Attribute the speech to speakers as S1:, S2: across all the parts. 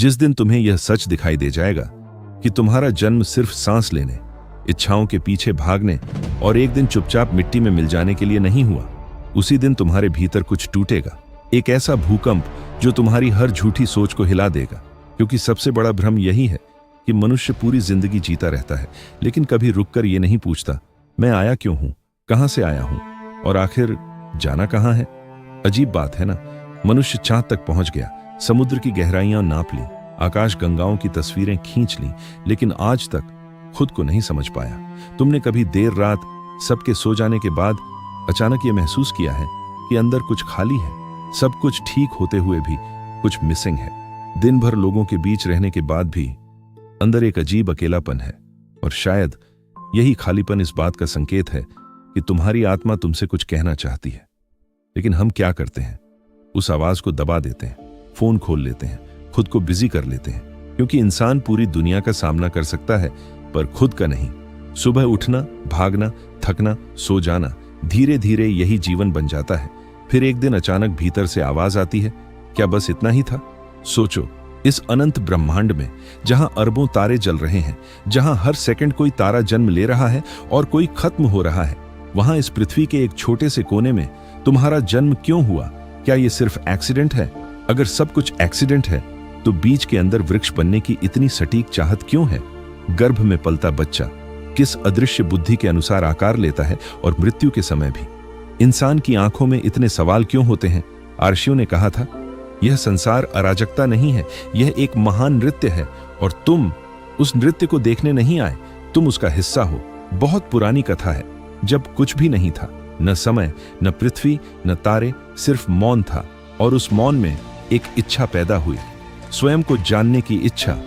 S1: जिस दिन तुम्हें यह सच दिखाई दे जाएगा कि तुम्हारा जन्म सिर्फ सांस लेने, इच्छाओं के पीछे भागने और एक दिन चुपचाप मिट्टी में मिल जाने के लिए नहीं हुआ, उसी दिन तुम्हारे भीतर कुछ टूटेगा, एक ऐसा भूकंप जो तुम्हारी हर झूठी सोच को हिला देगा। क्योंकि सबसे बड़ा भ्रम यही है कि मनुष्य पूरी जिंदगी जीता रहता है, लेकिन कभी रुककर ये नहीं पूछता, मैं आया क्यों हूं, कहां से आया हूं और आखिर जाना कहां है। अजीब बात है ना, मनुष्य चांद तक पहुंच गया, समुद्र की गहराइयां नाप ली, आकाश गंगाओं की तस्वीरें खींच ली, लेकिन आज तक खुद को नहीं समझ पाया। तुमने कभी देर रात सबके सो जाने के बाद अचानक ये महसूस किया है कि अंदर कुछ खाली है, सब कुछ ठीक होते हुए भी कुछ मिसिंग है। दिन भर लोगों के बीच रहने के बाद भी अंदर एक अजीब अकेलापन है, और शायद यही खालीपन इस बात का संकेत है कि तुम्हारी आत्मा तुमसे कुछ कहना चाहती है। लेकिन हम क्या करते हैं, उस आवाज को दबा देते हैं, फोन खोल लेते हैं, खुद को बिजी कर लेते हैं, क्योंकि इंसान पूरी दुनिया का सामना कर सकता है पर खुद का नहीं। सुबह उठना, भागना, थकना, सो जाना, धीरे धीरे यही जीवन बन जाता है। फिर एक दिन अचानक भीतर से आवाज आती है, क्या बस इतना ही था? सोचो, इस अनंत ब्रह्मांड में जहां अरबों तारे जल रहे हैं, जहां हर सेकंड कोई तारा जन्म ले रहा है और कोई खत्म हो रहा है, वहां इस पृथ्वी के एक छोटे से कोने में तुम्हारा जन्म क्यों हुआ? क्या यह सिर्फ एक्सीडेंट है? अगर सब कुछ एक्सीडेंट है तो बीज के अंदर वृक्ष बनने की इतनी सटीक चाहत क्यों है? गर्भ में पलता बच्चा किस अदृश्य बुद्धि के अनुसार आकार लेता है और मृत्यु के समय भी? इंसान की आंखों में इतने सवाल क्यों होते हैं? आर्षियों ने कहा था, यह संसार अराजकता नहीं है, यह एक महान नृत्य है और तुम उस नृत्य को देखने नहीं आए, तुम उसका हिस्सा हो। बहुत पुरानी कथा है, जब कुछ भी नहीं था, न समय, न पृथ्वी, न तारे, सिर्फ मौन था, और उस मौन में एक इच्छा पैदा हुई, स्वयं को जानने की इच्छा।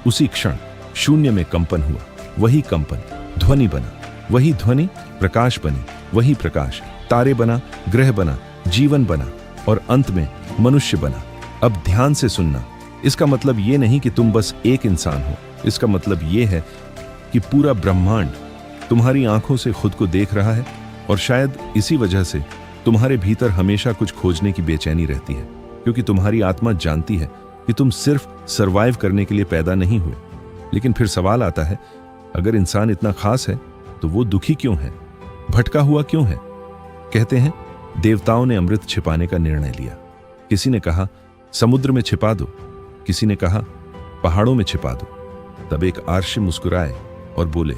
S1: उसी क्षण शून्य में कंपन हुआ, वही कंपन ध्वनि बना, वही ध्वनि प्रकाश बनी, वही प्रकाश तारे बना, ग्रह बना, जीवन बना और अंत में मनुष्य बना। अब ध्यान से सुनना, इसका मतलब ये नहीं कि तुम बस एक इंसान हो, इसका मतलब ये है कि पूरा ब्रह्मांड तुम्हारी आंखों से खुद को देख रहा है, और शायद इसी वजह से तुम्हारे भीतर हमेशा कुछ खोजने की बेचैनी रहती है, क्योंकि तुम्हारी आत्मा जानती है कि तुम सिर्फ सरवाइव करने के लिए पैदा नहीं हुए। लेकिन फिर सवाल आता है, अगर इंसान इतना खास है तो वो दुखी क्यों है, भटका हुआ क्यों है? कहते हैं देवताओं ने अमृत छिपाने का निर्णय लिया। किसी ने कहा समुद्र में छिपा दो, किसी ने कहा पहाड़ों में छिपा दो। तब एक आर्षि मुस्कुराए और बोले,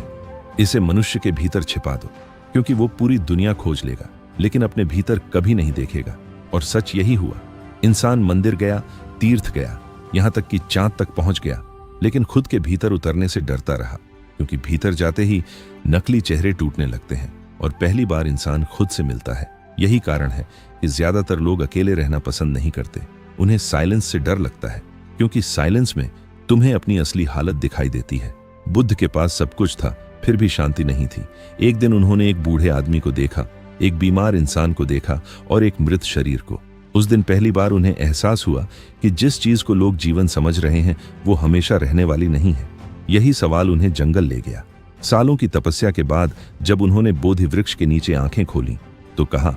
S1: इसे मनुष्य के भीतर छिपा दो, क्योंकि वो पूरी दुनिया खोज लेगा लेकिन अपने भीतर कभी नहीं देखेगा। और सच यही हुआ। इंसान मंदिर गया, तीर्थ गया, यहां तक कि चांद तक पहुंच गया, लेकिन खुद के भीतर उतरने से डरता रहा, क्योंकि भीतर जाते ही नकली चेहरे टूटने लगते हैं और पहली बार इंसान खुद से मिलता है। यही कारण है कि ज्यादातर लोग अकेले रहना पसंद नहीं करते। उन्हें साइलेंस से डर लगता है, क्योंकि साइलेंस में तुम्हें अपनी असली हालत दिखाई देती है। बुद्ध के पास सब कुछ था, फिर भी शांति नहीं थी। एक दिन उन्होंने एक बूढ़े आदमी को देखा, एक बीमार इंसान को देखा और एक मृत शरीर को। उस दिन पहली बार उन्हें एहसास हुआ कि जिस चीज को लोग जीवन समझ रहे हैं वो हमेशा रहने वाली नहीं है। यही सवाल उन्हें जंगल ले गया। सालों की तपस्या के बाद जब उन्होंने बोधि वृक्ष के नीचे आंखें खोली तो कहा,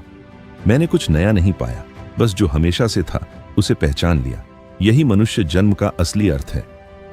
S1: मैंने कुछ नया नहीं पाया, बस जो हमेशा से था उसे पहचान लिया। यही मनुष्य जन्म का असली अर्थ है।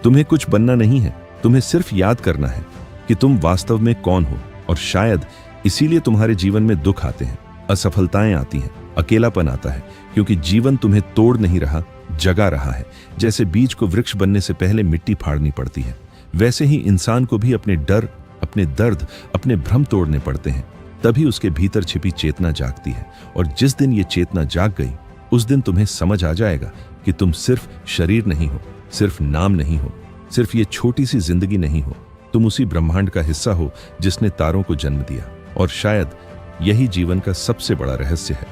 S1: तुम्हें कुछ बनना नहीं है, तुम्हें सिर्फ याद करना है कि तुम वास्तव में कौन हो। और शायद इसीलिए तुम्हारे जीवन में दुख आते हैं, असफलताएं आती हैं, अकेलापन आता है, क्योंकि जीवन तुम्हें तोड़ नहीं रहा, जगा रहा है। जैसे बीज को वृक्ष बनने से पहले मिट्टी फाड़नी पड़ती है, वैसे ही इंसान को भी अपने डर, अपने दर्द, अपने भ्रम तोड़ने पड़ते हैं, तभी उसके भीतर छिपी चेतना जागती है। और जिस दिन ये चेतना जाग गई, उस दिन तुम्हें समझ आ जाएगा कि तुम सिर्फ शरीर नहीं हो, सिर्फ नाम नहीं हो, सिर्फ ये छोटी सी जिंदगी नहीं हो। तुम उसी ब्रह्मांड का हिस्सा हो जिसने तारों को जन्म दिया। और शायद यही जीवन का सबसे बड़ा रहस्य है।